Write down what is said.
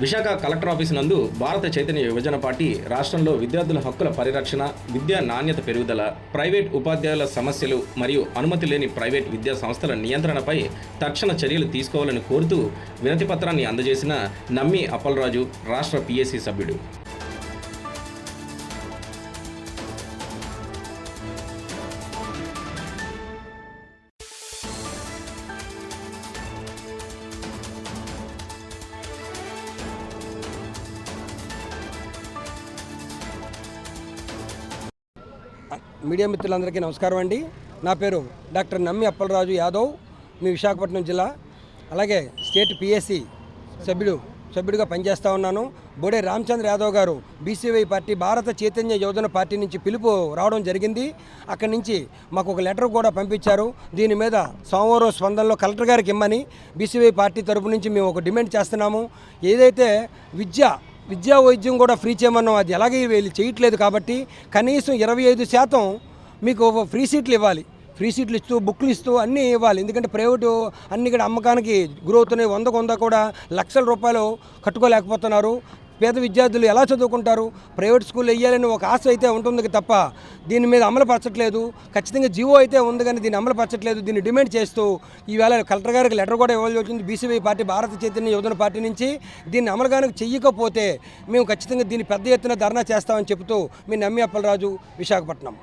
Visakha collector office నందు భారత చైతన్య యువజన పార్టీ రాష్ట్రంలో విద్యార్థుల హక్కుల పరిరక్షణ, విద్యా నాణ్యత పెరుగుదల, ప్రైవేట్ ఉపాధ్యాయుల సమస్యలు మరియు అనుమతి లేని ప్రైవేట్ విద్యా సంస్థల నియంత్రణపై తక్షణ చర్యలు తీసుకోవాలని కోరుతూ వినతి పత్రాన్ని అందజేసిన నమ్మి అప్పలరాజు, రాష్ట్ర పిఎస్సి సభ్యుడు. మీడియా మిత్రులందరికీ నమస్కారం అండి. నా పేరు డాక్టర్ నమ్మి అప్పలరాజు యాదవ్, మీ విశాఖపట్నం జిల్లా, అలాగే స్టేట్ పిఎస్సి సభ్యుడిగా పనిచేస్తూ ఉన్నాను. బోడే రామచంద్ర యాదవ్ గారు బీసీవై పార్టీ భారత చైతన్య యువజన పార్టీ నుంచి పిలుపు రావడం జరిగింది. అక్కడి నుంచి మాకు ఒక లెటర్ కూడా పంపించారు. దీని మీద సోమవారం స్పందనలో కలెక్టర్ గారికి ఇమ్మని బీసీవై పార్టీ తరపు నుంచి మేము ఒక డిమాండ్ చేస్తున్నాము. ఏదైతే విద్యా వైద్యం కూడా ఫ్రీ చేయమన్నాం, అది ఎలాగే వీళ్ళు చేయట్లేదు. కాబట్టి కనీసం 25% మీకు ఫ్రీ సీట్లు ఇవ్వాలి. ఫ్రీ సీట్లు ఇస్తూ బుక్లు ఇస్తూ అన్నీ ఇవ్వాలి. ఎందుకంటే ప్రైవేటు అన్ని కూడా అమ్మకానికి గురవుతున్నాయి. 100 కూడా లక్షల రూపాయలు కట్టుకోలేకపోతున్నారు. పేద విద్యార్థులు ఎలా చదువుకుంటారు? ప్రైవేట్ స్కూల్లో వేయాలని ఒక ఆశ అయితే ఉంటుంది తప్ప దీని మీద అమలు పరచట్లేదు. ఖచ్చితంగా జీవో అయితే ఉంది కానీ దీన్ని అమలు పరచట్లేదు. దీన్ని డిమాండ్ చేస్తూ ఈవేళ కలెక్టర్ గారికి లెటర్ కూడా ఇవ్వాల్సి వచ్చింది. బీసీవై పార్టీ భారత చైతన్య యువజన పార్టీ నుంచి దీన్ని అమలుగానికి చెయ్యకపోతే మేము ఖచ్చితంగా దీన్ని పెద్ద ఎత్తున ధర్నా చేస్తామని చెబుతూ మీ నమ్మి అప్పలరాజు, విశాఖపట్నం.